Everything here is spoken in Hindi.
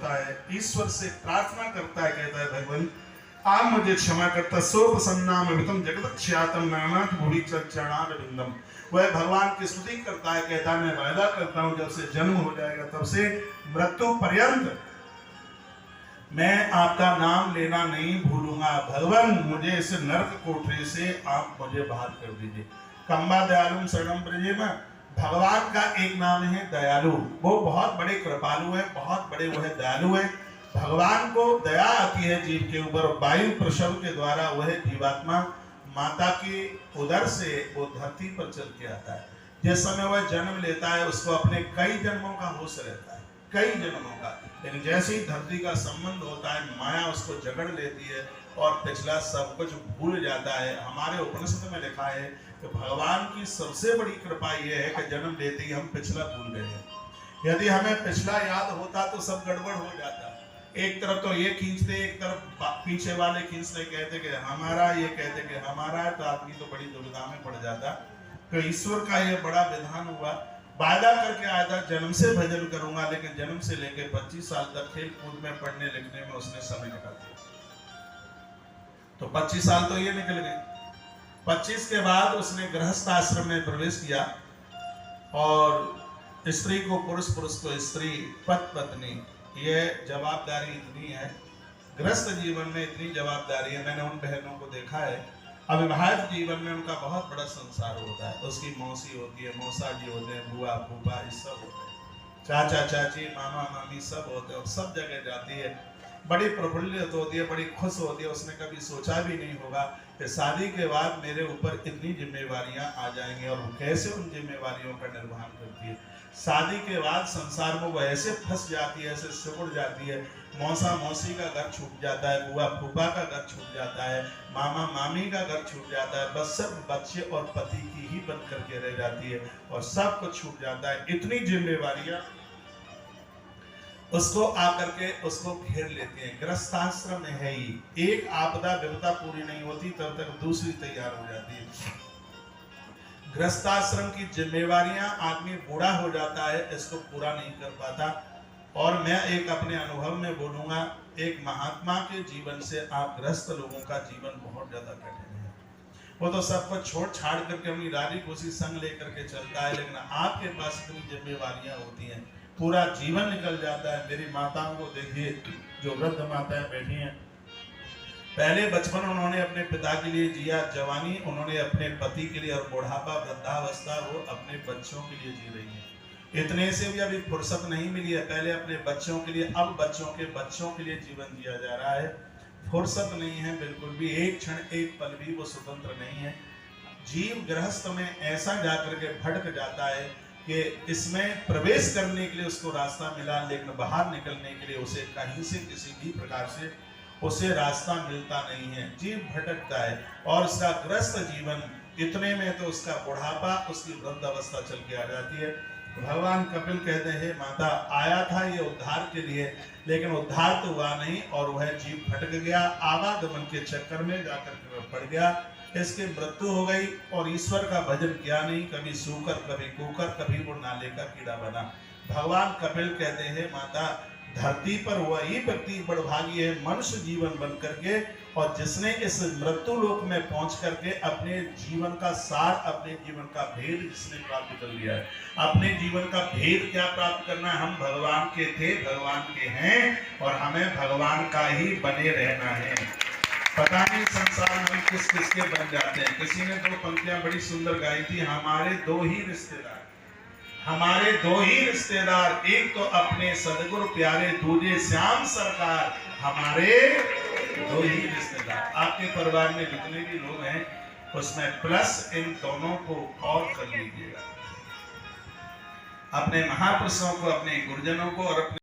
जाता है, ईश्वर से प्रार्थना करता है, कहता है भगवान आप मुझे क्षमा करता सोपसन्नाम वितम जगदक्षयातम नानाथ भूरि चरणार विंदम। वह भगवान की स्तुति करता है, कहता है मैं वायदा करता हूं जब से जन्म हो जाएगा तब से मृत्यु पर्यंत मैं आपका नाम लेना नहीं भूलूंगा। भगवान मुझे इस नरक कोठरी से आप मुझे बाहर कर दीजिए। कम्बा दयालु शरणम ब्रजे में भगवान का एक नाम है दयालु। वो बहुत बड़े कृपालु है, बहुत बड़े वह दयालु है। भगवान को दया आती है जीव के ऊपर। वायु प्रसव के द्वारा वह जीवात्मा माता की उदर से वो धरती पर चल के आता है। जिस समय वह जन्म लेता है उसको अपने कई जन्मों का होश रहता है, कई जन्मों का। लेकिन जैसे ही धरती का संबंध होता है माया उसको जकड़ लेती है और पिछला सब कुछ भूल जाता है। हमारे उपनिषद में लिखा है कि भगवान की सबसे बड़ी कृपा यह है कि जन्म लेते ही हम पिछला भूल गए हैं। यदि हमें पिछला याद होता तो सब गड़बड़ हो जाता। एक तरफ तो ये खींचते, एक तरफ पीछे वाले खींचते, कहते कि हमारा, ये कहते कि हमारा है, तो आदमी तो बड़ी दुविधा में पड़ जाता। तो ईश्वर का ये बड़ा विधान हुआ। वायदा करके आया था जन्म से भजन करूंगा, लेकिन जन्म से लेके 25 साल तक खेल कूद में पढ़ने लिखने में उसने समय निकाल दिया। तो 25 साल तो ये निकल गए। 25 के बाद उसने गृहस्थ आश्रम में प्रवेश किया और स्त्री को पुरुष, पुरुष को स्त्री, पति पत्नी, ये जवाबदारी इतनी है। गृहस्थ जीवन में इतनी जवाबदारी है। मैंने उन बहनों को देखा है अविवाहित जीवन में उनका बहुत बड़ा संसार होता है। उसकी मौसी होती है, मौसा जी होते हैं, बुआ फूफा ये सब होते हैं, चाचा चाची मामा मामी सब होते हैं और सब जगह जाती है। बड़ी प्रफुल्लित होती है, बड़ी खुश होती है। उसने कभी सोचा भी नहीं होगा कि शादी के बाद मेरे ऊपर इतनी जिम्मेवारियां आ जाएंगी और वो कैसे उन जिम्मेवारियों का निर्वहन करती है। शादी के बाद संसार में वो ऐसे फंस जाती है, ऐसे सिकुड़ जाती है। मौसा मौसी का घर छूट जाता है, बुआ फूफा का घर छूट जाता है, मामा मामी का घर छूट जाता है। बस सब बच्चे और पति की ही बन करके रह जाती है और सब कुछ छूट जाता है। इतनी जिम्मेवारियां उसको आकर के उसको घेर लेते हैं। गृहस्थाश्रम में है ही एक आपदा विपदा पूरी नहीं होती तब तक दूसरी तैयार हो जाती है। गृहस्थाश्रम की जिम्मेवारियां आदमी बूढ़ा हो जाता है, इसको पूरा नहीं कर पाता। और मैं एक अपने अनुभव में बोलूंगा, एक महात्मा के जीवन से आप गृहस्थ लोगों का जीवन बहुत ज्यादा कठिन है। वो तो सब कुछ छोड़ छाड़ करके अपनी राजी खुशी संग लेकर के चलता है, लेकिन आपके पास इतनी जिम्मेवारियां होती हैं, पूरा जीवन निकल जाता है। मेरी माताओं को देखिए, जो वृद्ध माताएं बैठी हैं, पहले बचपन उन्होंने अपने पिता के लिए जिया, जवानी उन्होंने अपने पति के लिए और बुढ़ापा वृद्धावस्था वो अपने बच्चों के लिए जी रही है। इतने से भी अभी फुर्सत नहीं मिली है। पहले अपने बच्चों के लिए, अब बच्चों के लिए जीवन जिया जा रहा है। फुर्सत नहीं है बिल्कुल भी, एक क्षण एक पल भी वो स्वतंत्र नहीं है। जीव गृहस्थ में ऐसा जाकर के भटक जाता है कि इसमें प्रवेश करने के लिए उसको रास्ता मिला, लेकिन बाहर निकलने के लिए उसे कहीं से किसी भी प्रकार से उसे रास्ता मिलता नहीं है। जीव भटकता है और उसका ग्रस्त जीवन, इतने में तो उसका बुढ़ापा, उसकी वृद्ध अवस्था चल के आ जाती है। भगवान कपिल कहते हैं माता आया था ये उद्धार के लिए, लेकिन उद्धार तो हुआ नहीं और वह जीव भटक गया। आवागमन के चक्कर में जाकर के वह पड़ गया, इसकी मृत्यु हो गई और ईश्वर का भजन किया नहीं। कभी सूकर, कभी कुकर, कभी वो नाले का कीड़ा बना। भगवान कपिल कहते हैं माता धरती पर वही व्यक्ति बड़भागी है मनुष्य जीवन बन करके, और जिसने इस मृत्यु लोक में पहुंच करके अपने जीवन का सार, अपने जीवन का भेद जिसने प्राप्त कर लिया है। अपने जीवन का भेद क्या प्राप्त करना है? हम भगवान के थे, भगवान के हैं और हमें भगवान का ही बने रहना है। पता नहीं संसार में किस किस के बन जाते हैं। किसी ने दो पंक्तियां बड़ी सुंदर गाई थी, हमारे दो ही रिश्तेदार, हमारे दो ही रिश्तेदार, एक तो अपने सदगुरु प्यारे, दूजे श्याम सरकार। हमारे दो ही रिश्तेदार। आपके परिवार में जितने भी लोग हैं उसमें प्लस इन दोनों को और कर लीजिएगा। अपने महापुरुषों को, अपने गुरुजनों को और अपने